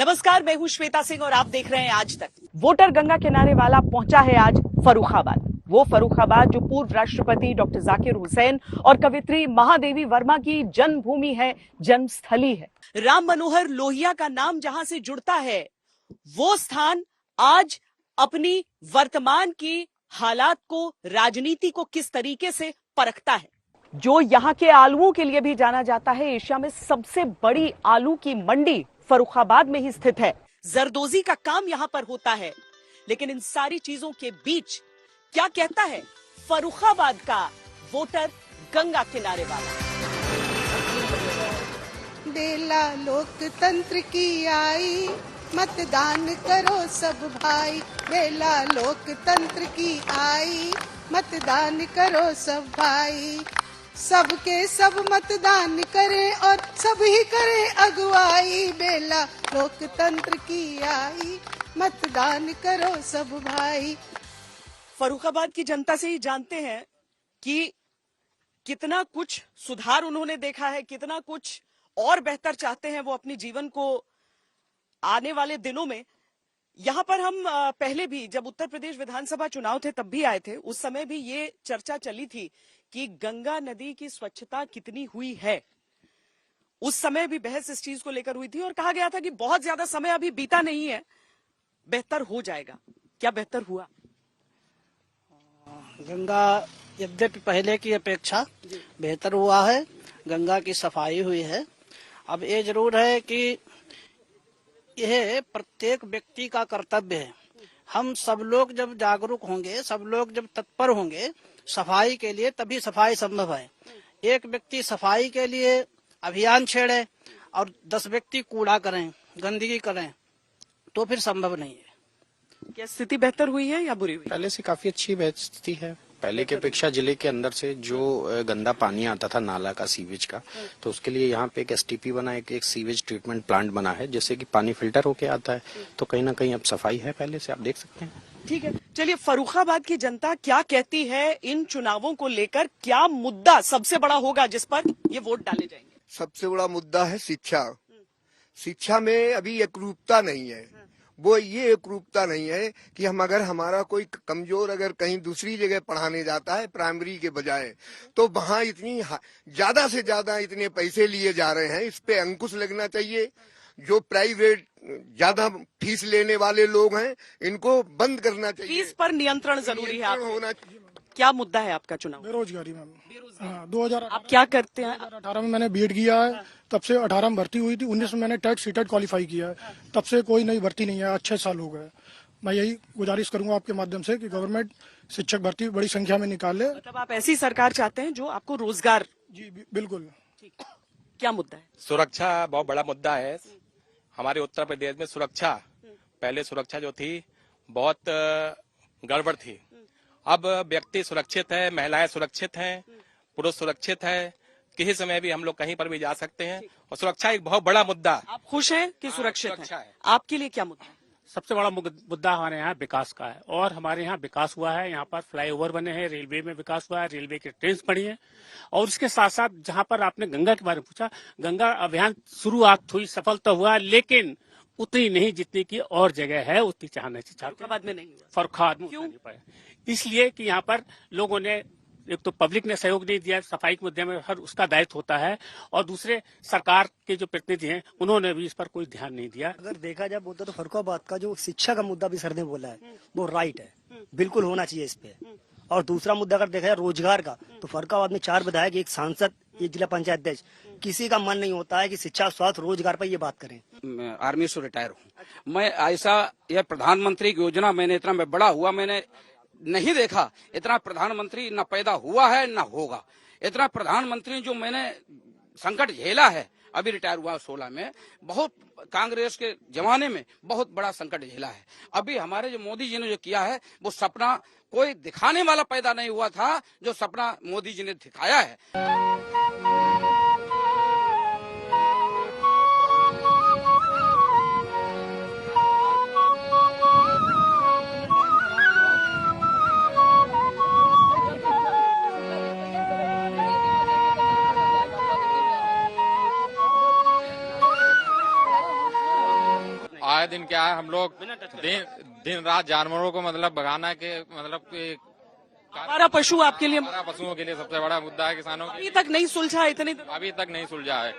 नमस्कार, मैं हूं श्वेता सिंह और आप देख रहे हैं आज तक। वोटर गंगा किनारे वाला पहुंचा है आज फर्रुखाबाद। वो फर्रुखाबाद जो पूर्व राष्ट्रपति डॉक्टर जाकिर हुसैन और कवित्री महादेवी वर्मा की जन्मभूमि है, जन्मस्थली है। राम मनोहर लोहिया का नाम जहां से जुड़ता है, वो स्थान आज अपनी वर्तमान की हालात को, राजनीति को किस तरीके से परखता है। जो यहाँ के आलुओं के लिए भी जाना जाता है, एशिया में सबसे बड़ी आलू की मंडी फर्रुखाबाद में ही स्थित है। जरदोजी का काम यहाँ पर होता है, लेकिन इन सारी चीजों के बीच क्या कहता है फर्रुखाबाद का वोटर गंगा किनारे वाला। बेला लोकतंत्र की आई, मतदान करो सब भाई। बेला लोकतंत्र की आई, मतदान करो सब भाई। सबके सब मतदान करें और सभी करें अगुवाई। बेला लोकतंत्र की आई, मतदान करो सब भाई। फर्रुखाबाद की जनता से ही जानते हैं कि कितना कुछ सुधार उन्होंने देखा है, कितना कुछ और बेहतर चाहते हैं वो अपने जीवन को आने वाले दिनों में। यहाँ पर हम पहले भी जब उत्तर प्रदेश विधानसभा चुनाव थे तब भी आए थे। उस समय भी ये चर्चा चली थी कि गंगा नदी की स्वच्छता कितनी हुई है। उस समय भी बहस इस चीज को लेकर हुई थी और कहा गया था कि बहुत ज्यादा समय अभी बीता नहीं है, बेहतर हो जाएगा। क्या बेहतर हुआ? गंगा यद्यपि पहले की अपेक्षा बेहतर हुआ है, गंगा की सफाई हुई है। अब ये जरूर है कि यह प्रत्येक व्यक्ति का कर्तव्य है। हम सब लोग जब जागरूक होंगे, सब लोग जब तत्पर होंगे सफाई के लिए, तभी सफाई संभव है। एक व्यक्ति सफाई के लिए अभियान छेड़े और 10 व्यक्ति कूड़ा करें, गंदगी करें, तो फिर संभव नहीं है। क्या स्थिति बेहतर हुई है या बुरी हुई? पहले से काफी अच्छी स्थिति है। पहले की अपेक्षा जिले के अंदर से जो गंदा पानी आता था नाला का, सीवेज का, तो उसके लिए यहाँ पे एक एसटीपी बना, एक सीवेज ट्रीटमेंट प्लांट बना है, जिससे कि पानी फिल्टर होके आता है। तो कहीं ना कहीं अब सफाई है पहले से, आप देख सकते हैं। ठीक है, चलिए फर्रुखाबाद की जनता क्या कहती है इन चुनावों को लेकर? क्या मुद्दा सबसे बड़ा होगा जिस पर ये वोट डाले जाएंगे? सबसे बड़ा मुद्दा है शिक्षा। शिक्षा में अभी एकरूपता नहीं है। वो ये एकरूपता नहीं है कि हम अगर हमारा कोई कमजोर अगर कहीं दूसरी जगह पढ़ाने जाता है प्राइमरी के बजाय, तो वहाँ इतनी ज्यादा से ज्यादा इतने पैसे लिए जा रहे हैं। इस पे अंकुश लगना चाहिए। जो प्राइवेट ज्यादा फीस लेने वाले लोग हैं, इनको बंद करना चाहिए। फीस पर नियंत्रण जरूरी है। होना चाहिए। क्या मुद्दा है आपका चुनाव? बेरोजगारी मैम। 2018 आप क्या करते हैं? 2018 में मैंने बीएड किया है, तब से 18 में भर्ती हुई थी। 19 में मैंने टेट सीटेट क्वालिफाई किया है, तब से कोई नई भर्ती नहीं है। 6 साल हो गए। मैं यही गुजारिश करूंगा आपके माध्यम से कि गवर्नमेंट शिक्षक भर्ती बड़ी संख्या में निकाले। मतलब आप ऐसी सरकार चाहते हैं जो आपको रोजगार? जी बिल्कुल। क्या मुद्दा है? सुरक्षा बहुत बड़ा मुद्दा है हमारे उत्तर प्रदेश में। सुरक्षा, पहले सुरक्षा जो थी बहुत गड़बड़ थी। अब व्यक्ति सुरक्षित है, महिलाएं सुरक्षित हैं, पुरुष सुरक्षित है, किसी समय भी हम लोग कहीं पर भी जा सकते हैं और सुरक्षा एक बहुत बड़ा मुद्दा। आप खुश हैं कि सुरक्षित है? आपके लिए क्या मुद्दा है? सबसे बड़ा मुद्दा हमारे यहाँ विकास का है और हमारे यहाँ विकास हुआ है। यहाँ पर फ्लाईओवर बने हैं, रेलवे में विकास हुआ है, रेलवे की ट्रेन बनी है। और उसके साथ साथ जहाँ पर आपने गंगा के बारे में पूछा, गंगा अभियान शुरुआत हुई, सफल तो हुआ, लेकिन उतनी नहीं जितनी की और जगह है, उतनी चाहने से फर्रुखाबाद में नहीं हुआ। फर्रुखाबाद में क्यों? इसलिए कि यहाँ पर लोगों ने, एक तो पब्लिक ने सहयोग नहीं दिया, सफाई के मुद्दे में हर उसका दायित्व होता है, और दूसरे सरकार के जो प्रतिनिधि हैं उन्होंने भी इस पर कोई ध्यान नहीं दिया। अगर देखा जाए बोलते तो फर्रुखाबाद का जो शिक्षा का मुद्दा भी सर ने बोला है, वो राइट है, बिल्कुल होना चाहिए इस पे। और दूसरा मुद्दा अगर देखा जाए रोजगार का, तो फर्रुखाबाद में 4 विधायक, 1 सांसद, 1 जिला पंचायत अध्यक्ष, किसी का मन नहीं होता है कि शिक्षा, स्वास्थ्य, रोजगार पर ये बात करें। आर्मी से रिटायर हूँ मैं। ऐसा यह प्रधानमंत्री की योजना मैंने इतना मैं बड़ा हुआ मैंने नहीं देखा। इतना प्रधानमंत्री न पैदा हुआ है न होगा। इतना प्रधानमंत्री जो मैंने संकट झेला है, अभी रिटायर हुआ 16 में, बहुत कांग्रेस के जमाने में बहुत बड़ा संकट झेला है। अभी हमारे जो मोदी जी ने जो किया है, वो सपना कोई दिखाने वाला पैदा नहीं हुआ था, जो सपना मोदी जी ने दिखाया है। दिन क्या है, हम लोग दिन रात जानवरों को मतलब भगाना के मतलब आवारा पशु आपके लिए हमारा पशुओं के लिए सबसे बड़ा मुद्दा है किसानों अभी तक नहीं सुलझा, इतने अभी तक नहीं सुलझा है।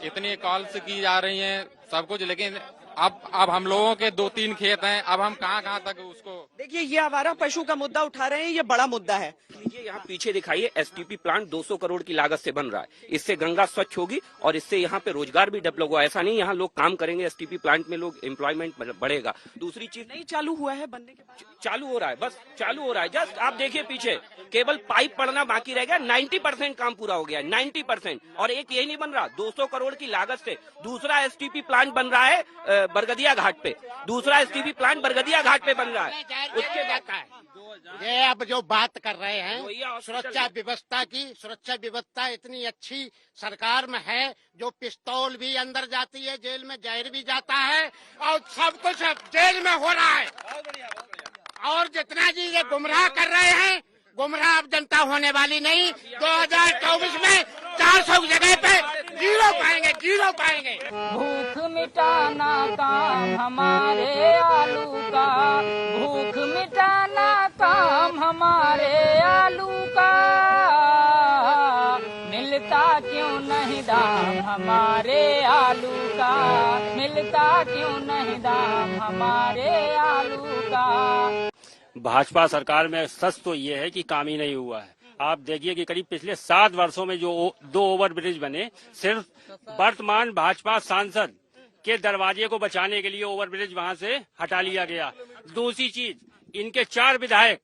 इतनी कॉल्स की जा रही हैं सब कुछ, लेकिन अब हम लोगों के 2-3 खेत हैं, अब हम कहाँ तक उसको। देखिए ये आवारा पशु का मुद्दा उठा रहे हैं, ये बड़ा मुद्दा है। ये यहाँ पीछे दिखाइए, एसटीपी प्लांट 200 करोड़ की लागत से बन रहा है। इससे गंगा स्वच्छ होगी और इससे यहाँ पे रोजगार भी डेवलप होगा। ऐसा नहीं यहाँ लोग काम करेंगे, एसटीपी प्लांट में लोग एम्प्लॉयमेंट बढ़ेगा। दूसरी चीज नहीं चालू हुआ है बनने के बाद, चालू हो रहा है, बस चालू हो रहा है। जस्ट आप देखिए पीछे केवल पाइप पड़ना बाकी रह गया, 90% काम पूरा हो गया, 90%। और एक यही नहीं बन रहा, 200 करोड़ की लागत से दूसरा एसटीपी प्लांट बन रहा है बरगदिया घाट पे, दूसरा एसटीपी प्लांट बरगदिया घाट पे बन रहा है। उसके ये अब जो बात कर रहे हैं सुरक्षा व्यवस्था की, सुरक्षा व्यवस्था इतनी अच्छी सरकार में है, जो पिस्तौल भी अंदर जाती है, जेल में जहर भी जाता है और सब कुछ जेल में हो रहा है। और जितना जी ये गुमराह कर रहे हैं, गुमराह अब जनता होने वाली नहीं। 2024 में 400 जगह पे जीरो पाएंगे। भूख मिटाना काम हमारे आलू का, भूख मिटाना काम हमारे आलू का, मिलता क्यों नहीं दाम हमारे आलू का, मिलता क्यों नहीं दाम हमारे आलू का। भाजपा सरकार में सच तो ये है कि काम ही नहीं हुआ है। आप देखिए कि करीब पिछले 7 वर्षों में जो 2 ओवरब्रिज बने, सिर्फ वर्तमान भाजपा सांसद के दरवाजे को बचाने के लिए ओवरब्रिज वहां से हटा लिया गया। दूसरी चीज, इनके 4 विधायक,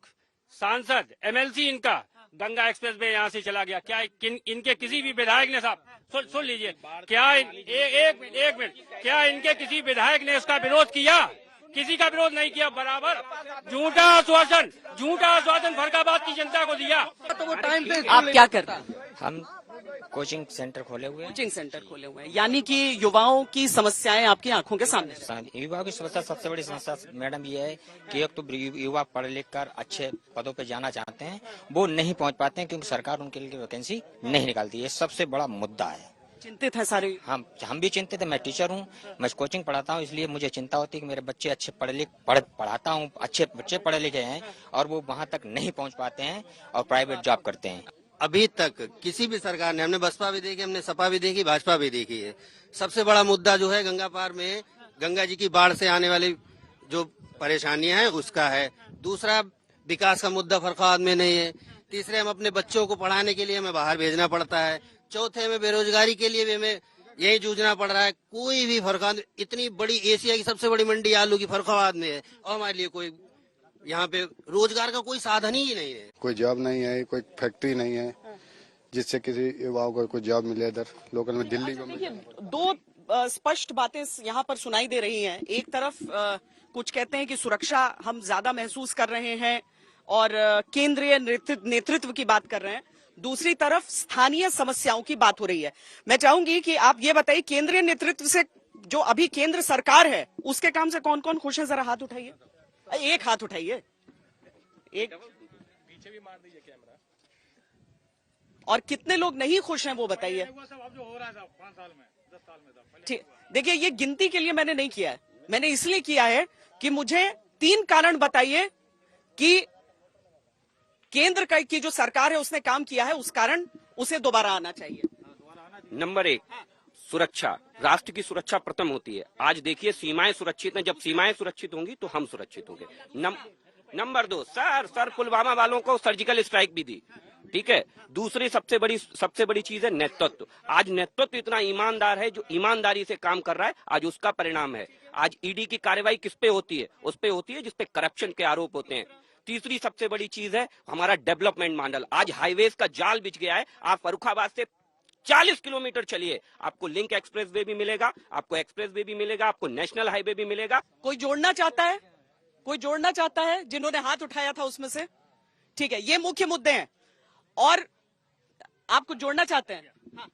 सांसद, एमएलसी इनका गंगा एक्सप्रेस वे यहाँ से चला गया। क्या इनके किसी भी विधायक ने, साहब सुन लीजिए, क्या एक मिनट, क्या इनके किसी विधायक ने उसका विरोध किया? किसी का विरोध नहीं किया। बराबर झूठा आश्वासन फरखाबाद की जनता को दिया। तो वो टाइम पे आप क्या करते हैं? हम कोचिंग सेंटर खोले हुए हैं, यानी कि युवाओं की समस्याएं आपकी आंखों के सामने। युवाओं की समस्या, सबसे बड़ी समस्या मैडम ये है कि एक तो युवा पढ़ लिख कर अच्छे पदों पे जाना चाहते हैं, वो नहीं पहुंच पाते हैं क्योंकि सरकार उनके लिए वैकेंसी नहीं निकालती है। सबसे बड़ा मुद्दा है। चिंतित है सारे? हम भी चिंतित है। मैं टीचर हूँ, मैं कोचिंग पढ़ाता हूँ, इसलिए मुझे चिंता होती है कि मेरे बच्चे अच्छे पढ़ाता हूँ, अच्छे बच्चे पढ़े लिखे हैं और वो वहाँ तक नहीं पहुँच पाते हैं और प्राइवेट जॉब करते हैं। अभी तक किसी भी सरकार ने, हमने बसपा भी देखी, हमने सपा भी देखी, भाजपा भी देखी है, सबसे बड़ा मुद्दा जो है गंगा पार में गंगा जी की बाढ़ से आने वाली जो परेशानियां हैं उसका है। दूसरा, विकास का मुद्दा फरखाबाद में नहीं है। तीसरे, हम अपने बच्चों को पढ़ाने के लिए हमें बाहर भेजना पड़ता है। चौथे में बेरोजगारी के लिए भी हमें यही जूझना पड़ रहा है। कोई भी फरखाबाद, इतनी बड़ी एशिया की सबसे बड़ी मंडी आलू की फरखाबाद में है और हमारे लिए कोई यहाँ पे रोजगार का कोई साधन ही नहीं है। कोई जॉब नहीं है, कोई फैक्ट्री नहीं है जिससे किसी युवाओं को कोई जॉब मिले इधर लोकल में, दिल्ली को। देखिए, 2 स्पष्ट बातें यहाँ पर सुनाई दे रही हैं। एक तरफ कुछ कहते हैं कि सुरक्षा हम ज्यादा महसूस कर रहे हैं और केंद्रीय नेतृत्व की बात कर रहे हैं, दूसरी तरफ स्थानीय समस्याओं की बात हो रही है। मैं चाहूंगी कि आप ये बताइए, केंद्रीय नेतृत्व से, जो अभी केंद्र सरकार है, उसके काम से कौन कौन खुश है? जरा हाथ उठाइए, एक हाथ उठाइए, एक। पीछे भी मार दीजिए कैमरा। और कितने लोग नहीं खुश हैं वो बताइए। ठीक, देखिए ये गिनती के लिए मैंने नहीं किया है, मैंने इसलिए किया है कि मुझे 3 कारण बताइए कि केंद्र की जो सरकार है उसने काम किया है, उस कारण उसे दोबारा आना चाहिए। नंबर 1, सुरक्षा। राष्ट्र की सुरक्षा प्रथम होती है। आज देखिए सीमाएं सुरक्षित हैं, जब सीमाएं सुरक्षित होंगी तो हम सुरक्षित होंगे। नंबर 2, सर पुलवामा वालों को सर्जिकल स्ट्राइक भी दी, ठीक है। दूसरी सबसे बड़ी चीज है नेतृत्व। आज नेतृत्व इतना ईमानदार है, जो ईमानदारी से काम कर रहा है, आज उसका परिणाम है। आज ईडी की कार्रवाई किस पे होती है? उस पे होती है जिसपे करप्शन के आरोप होते हैं। तीसरी सबसे बड़ी चीज है हमारा डेवलपमेंट मॉडल। आज हाईवेज का जाल बिछ गया है। आप फर्रुखाबाद से 40 किलोमीटर चलिए, आपको लिंक एक्सप्रेस वे भी मिलेगा, आपको एक्सप्रेस वे भी मिलेगा, आपको नेशनल हाईवे भी मिलेगा। कोई जोड़ना चाहता है? कोई जोड़ना चाहता है? जिन्होंने हाथ उठाया था उसमें से, ठीक है, ये मुख्य मुद्दे हैं और आपको जोड़ना चाहते हैं। हाँ।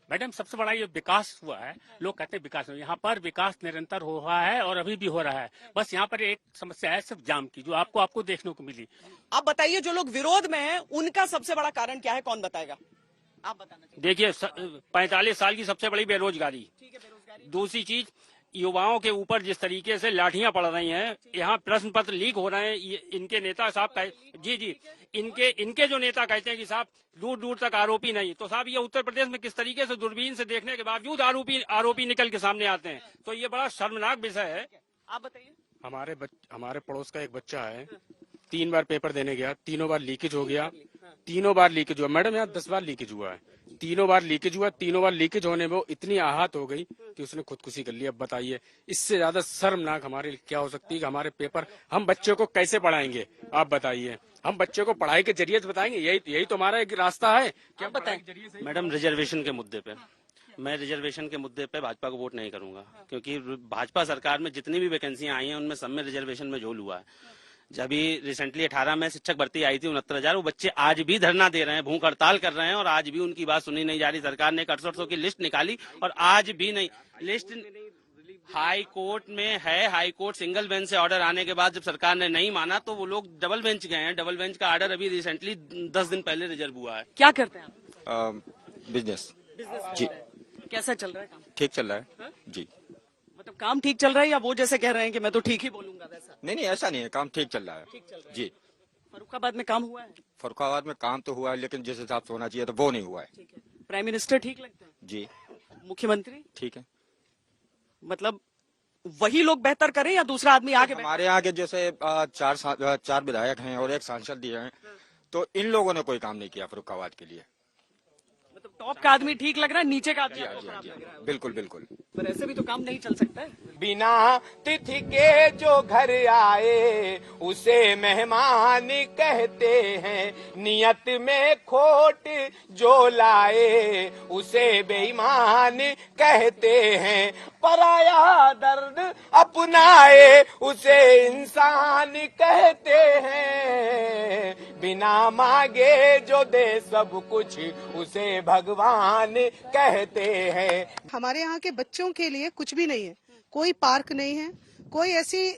मैडम, सबसे बड़ा ये विकास हुआ है। लोग कहते हैं विकास, यहाँ पर विकास निरंतर हो रहा है और अभी भी हो रहा है। बस यहाँ पर एक समस्या है सिर्फ जाम की, जो आपको देखने को मिली। आप बताइए, जो लोग विरोध में हैं उनका सबसे बड़ा कारण क्या है? कौन बताएगा? आप बताना चाहिए। देखिए, 45 साल की सबसे बड़ी बेरोजगारी। दूसरी चीज, युवाओं के ऊपर जिस तरीके से लाठियां पड़ रही हैं, यहाँ प्रश्न पत्र लीक हो रहे हैं, इनके नेता साहब जी इनके जो नेता कहते हैं कि साहब दूर दूर तक आरोपी नहीं, तो साहब ये उत्तर प्रदेश में किस तरीके से दूरबीन से देखने के बावजूद आरोपी निकल के सामने आते हैं, तो ये बड़ा शर्मनाक विषय है। आप बताइए। हमारे पड़ोस का एक बच्चा है, 3 बार पेपर देने गया, तीनों बार लीकेज हो गया, तीनों बार लीकेज हुआ। मैडम यहाँ 10 बार लीकेज हुआ है, तीनों बार लीकेज हुआ, तीनों बार लीकेज होने में वो इतनी आहत हो गई कि उसने खुदकुशी कर ली। अब बताइए इससे ज्यादा शर्मनाक हमारे लिए क्या हो सकती है कि हमारे पेपर हम बच्चों को कैसे पढ़ाएंगे? आप बताइए, हम बच्चों को पढ़ाई के जरिए से बताएंगे, यही तो हमारा एक रास्ता है। क्या बताएं? मैडम रिजर्वेशन के मुद्दे पे मैं रिजर्वेशन के मुद्दे पे भाजपा को वोट नहीं करूंगा, क्योंकि भाजपा सरकार में जितनी भी वैकेंसियां आई हैं उनमें सब में रिजर्वेशन में झोल हुआ है। जब भी रिसेंटली 18 में शिक्षक भर्ती आई थी 69,000, वो बच्चे आज भी धरना दे रहे हैं, भूख हड़ताल कर रहे हैं और आज भी उनकी बात सुनी नहीं जा रही। सरकार ने 6800 की लिस्ट निकाली और आज भी नहीं लिस्ट हाई कोर्ट में है। हाई कोर्ट सिंगल बेंच से ऑर्डर आने के बाद जब सरकार ने नहीं माना तो वो लोग डबल बेंच गए हैं। डबल बेंच का ऑर्डर अभी रिसेंटली 10 दिन पहले रिजर्व हुआ है। क्या करते हैं आप? बिजनेस जी। कैसा चल रहा है काम? ठीक चल रहा है जी। मतलब काम ठीक चल रहा है या वो जैसे कह रहे हैं कि मैं तो ठीक ही बोलूंगा वैसा? नहीं ऐसा नहीं है, काम ठीक चल रहा है। ठीक चल रहा है जी। फर्रुखाबाद में काम हुआ है? फर्रुखाबाद में काम तो हुआ है, लेकिन जिस हिसाब से होना चाहिए तो वो नहीं हुआ है। प्राइम मिनिस्टर ठीक लगते हैं? जी। मुख्यमंत्री ठीक है। मतलब वही लोग बेहतर करें या दूसरा आदमी आगे? हमारे यहाँ के जैसे 4 विधायक हैं और 1 सांसद दिए हैं, तो इन लोगों ने कोई काम नहीं किया फर्रुखाबाद के लिए। मतलब टॉप का आदमी ठीक लग रहा है, नीचे का आदमी खराब लग रहा है। बिल्कुल बिल्कुल। पर ऐसे भी तो काम नहीं चल सकता है। बिना तिथि के जो घर आए उसे मेहमान कहते हैं, नियत में खोट जो लाए उसे बेईमान कहते हैं, पराया दर्द अपनाए उसे इंसान कहते हैं, बिना मांगे जो दे सब कुछ उसे भगवान कहते हैं। हमारे यहाँ के बच्चों के लिए कुछ भी नहीं है, कोई पार्क नहीं है, कोई ऐसी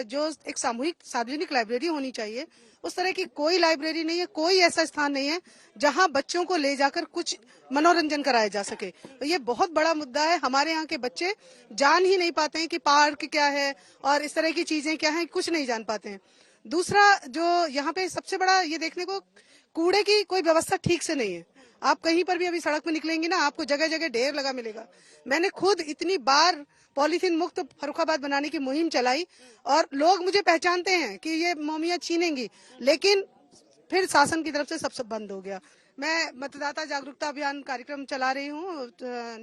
जो एक सार्वजनिक लाइब्रेरी होनी चाहिए उस तरह की कोई लाइब्रेरी नहीं है, कोई ऐसा स्थान नहीं है जहां बच्चों को ले जाकर कुछ मनोरंजन कराया जा सके। तो ये बहुत बड़ा मुद्दा है। हमारे यहाँ के बच्चे जान ही नहीं पाते हैं कि पार्क क्या है और इस तरह की चीजें क्या हैं, कुछ नहीं जान पाते हैं। दूसरा जो यहाँ पे सबसे बड़ा ये देखने को, कूड़े की कोई व्यवस्था ठीक से नहीं है। आप कहीं पर भी अभी सड़क पे निकलेंगे ना, आपको जगह जगह ढेर लगा मिलेगा। मैंने खुद इतनी बार पॉलीथीन मुक्त फर्रुखाबाद बनाने की मुहिम चलाई और लोग मुझे पहचानते हैं कि ये मोमिया छीनेंगी, लेकिन फिर शासन की तरफ से सब बंद हो गया। मैं मतदाता जागरूकता अभियान कार्यक्रम चला रही हूँ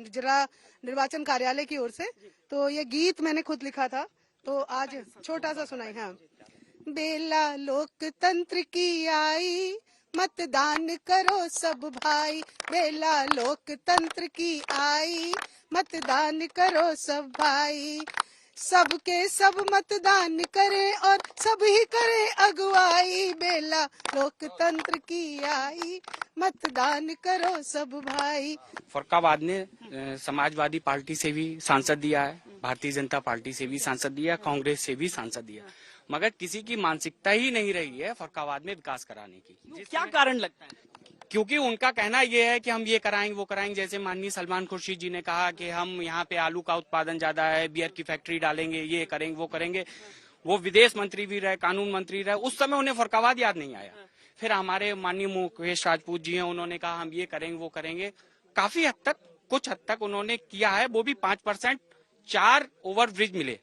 जिला निर्वाचन कार्यालय की ओर से, तो ये गीत मैंने खुद लिखा था, तो आज छोटा सा सुनाई। हाँ, बेला लोकतंत्र की आई, मतदान करो सब भाई, बेला लोकतंत्र की आई, मतदान करो सब भाई, सबके सब मतदान करें और सब ही करें अगुवाई, बेला लोकतंत्र की आई, मतदान करो सब भाई। फर्रुखाबाद ने समाजवादी पार्टी से भी सांसद दिया है, भारतीय जनता पार्टी से भी सांसद दिया, कांग्रेस से भी सांसद दिया, मगर किसी की मानसिकता ही नहीं रही है फर्रुखाबाद में विकास कराने की। क्या कारण लगता है? क्योंकि उनका कहना यह है कि हम ये कराएंगे वो कराएंगे। जैसे माननीय सलमान खुर्शीद जी ने कहा कि हम यहाँ पे आलू का उत्पादन ज्यादा है, बियर की फैक्ट्री डालेंगे, ये करेंगे वो करेंगे। वो विदेश मंत्री भी रहे, कानून मंत्री रहे, उस समय उन्हें फर्रुखाबाद याद नहीं आया। फिर हमारे माननीय मुकेश राजपूत जी हैं, उन्होंने कहा हम ये करेंगे वो करेंगे। काफी हद तक, कुछ हद तक उन्होंने किया है, वो भी 5%। 4 ओवरब्रिज मिले,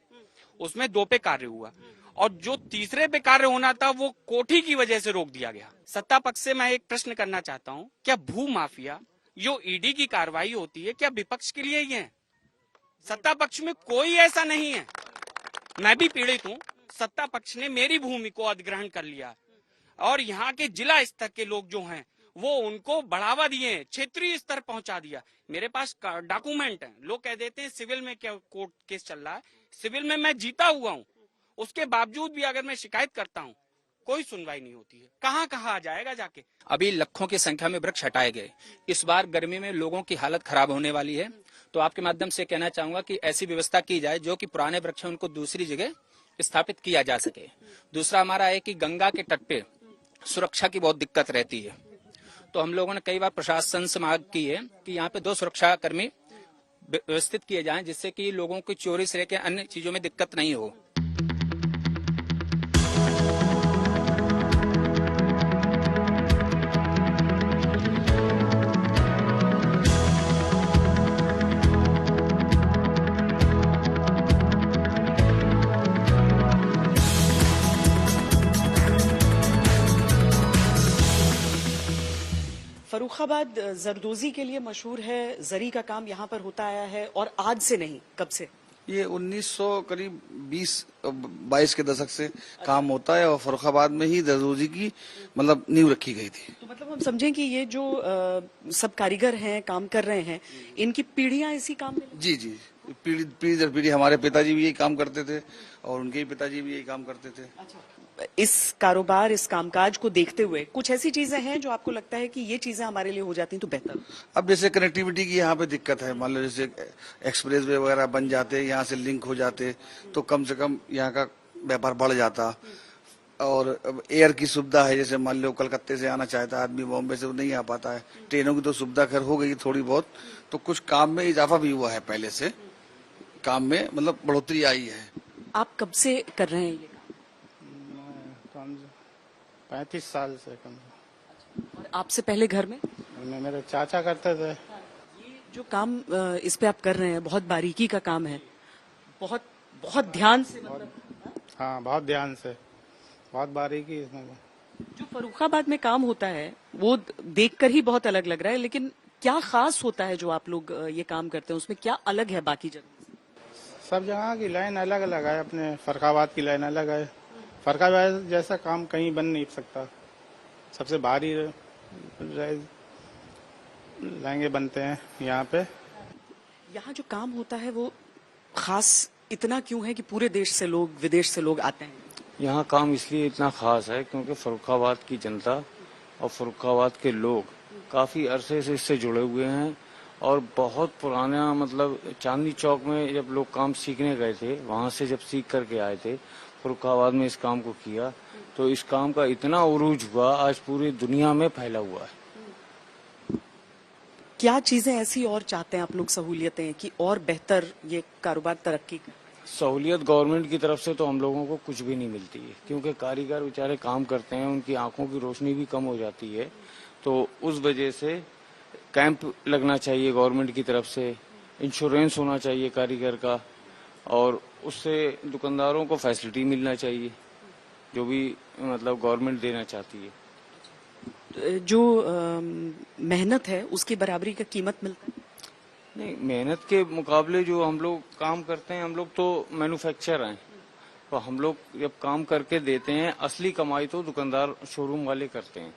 उसमें 2 पे कार्य हुआ और जो तीसरे पे कार्य होना था वो कोठी की वजह से रोक दिया गया। सत्ता पक्ष से मैं एक प्रश्न करना चाहता हूँ, क्या भू माफिया जो ईडी की कार्रवाई होती है क्या विपक्ष के लिए ही है? सत्ता पक्ष में कोई ऐसा नहीं है। मैं भी पीड़ित हूँ, सत्ता पक्ष ने मेरी भूमि को अधिग्रहण कर लिया और यहाँ के जिला स्तर के लोग जो हैं वो उनको बढ़ावा दिए, क्षेत्रीय स्तर पहुंचा दिया। मेरे पास डॉक्यूमेंट है, लोग कह देते हैं सिविल में क्या कोर्ट केस चल रहा है, सिविल में मैं जीता हुआ हूँ, उसके बावजूद भी अगर मैं शिकायत करता हूँ कोई सुनवाई नहीं होती है। कहाँ कहाँ आ जाएगा जाके। अभी लाखों की संख्या में वृक्ष हटाए गए, इस बार गर्मी में लोगों की हालत खराब होने वाली है। तो आपके माध्यम से कहना चाहूंगा कि ऐसी व्यवस्था की जाए जो कि पुराने वृक्ष हैं उनको दूसरी जगह स्थापित किया जा सके। दूसरा हमारा है कि गंगा के तट पे सुरक्षा की बहुत दिक्कत रहती है, तो हम लोगों ने कई बार प्रशासन से मांग की है कि यहाँ पे 2 सुरक्षा कर्मी व्यवस्थित किए जाएं, जिससे कि लोगों की चोरी से लेकर अन्य चीजों में दिक्कत नहीं हो। फर्रुखाबाद जरदोजी के लिए मशहूर है। जरी का काम यहाँ पर होता आया है और आज से नहीं, कब से? ये 1900 करीब 20-22 के दशक से काम होता है और फर्रुखाबाद में ही जरदोजी की मतलब नींव रखी गई थी। तो मतलब हम समझें कि ये जो सब कारीगर हैं, काम कर रहे हैं, इनकी पीढ़ियां इसी काम में? जी जी, पीढ़ी दर पीढ़ी हमारे पिताजी भी यही काम करते थे और उनके पिताजी भी यही काम करते थे। इस कारोबार, इस कामकाज को देखते हुए कुछ ऐसी चीजें हैं जो आपको लगता है कि ये चीजें हमारे लिए हो जाती तो बेहतर? अब जैसे कनेक्टिविटी की यहाँ पे दिक्कत है, मान लो जैसे एक्सप्रेस वे वगैरह बन जाते, यहाँ से लिंक हो जाते तो कम से कम यहाँ का व्यापार बढ़ जाता। और एयर की सुविधा है, जैसे मान लो कलकत्ते से आना चाहता आदमी, बॉम्बे से नहीं आ पाता है। ट्रेनों की तो सुविधा खैर हो गई थोड़ी बहुत, तो कुछ काम में इजाफा भी हुआ है, पहले से काम में मतलब बढ़ोतरी आई है। आप कब से कर रहे हैं ये? 35 साल से कम। और आपसे पहले घर में? मेरे चाचा करते थे। ये जो काम इस पे आप कर रहे हैं, बहुत बारीकी का काम है, बहुत बहुत ध्यान से, मतलब हाँ बहुत ध्यान से, बहुत बारीकी इसमें। जो फर्रुखाबाद में काम होता है वो देखकर ही बहुत अलग लग रहा है, लेकिन क्या खास होता है जो आप लोग ये काम करते हैं, उसमें क्या अलग है बाकी जगह से? सब जगह की लाइन अलग अलग है, अपने फर्रुखाबाद की लाइन अलग है। फर्रुखाबाद जैसा काम कहीं बन नहीं सकता, सबसे भारी लहंगे बनते हैं यहाँ पे। यहाँ जो काम होता है वो खास इतना क्यों है कि पूरे देश से लोग, विदेश से लोग आते हैं? यहाँ काम इसलिए इतना खास है क्योंकि फर्रुखाबाद की जनता और फर्रुखाबाद के लोग काफी अरसे से इससे जुड़े हुए हैं। और बहुत पुराना, मतलब चांदनी चौक में जब लोग काम सीखने गए थे, वहाँ से जब सीख करके आए थे, फर्रुखाबाद में इस काम को किया, तो इस काम का इतना उरूज हुआ, आज पूरी दुनिया में फैला हुआ है। क्या चीजें ऐसी और चाहते हैं आप लोग, सहूलियतें, कि और बेहतर ये कारोबार तरक्की करे? सहूलियत गवर्नमेंट की तरफ से तो हम लोगों को कुछ भी नहीं मिलती है, क्योंकि कारीगर बेचारे काम करते हैं, उनकी आंखों की रोशनी भी कम हो जाती है। तो उस वजह से कैंप लगना चाहिए गवर्नमेंट की तरफ से, इंश्योरेंस होना चाहिए कारीगर का, और उससे दुकानदारों को फैसिलिटी मिलना चाहिए जो भी मतलब गवर्नमेंट देना चाहती है। जो मेहनत है उसकी बराबरी का कीमत मिलता है? नहीं, मेहनत के मुकाबले जो हम लोग काम करते हैं, हम लोग तो मैन्युफैक्चरर हैं, तो हम लोग जब काम करके देते हैं, असली कमाई तो दुकानदार शोरूम वाले करते हैं।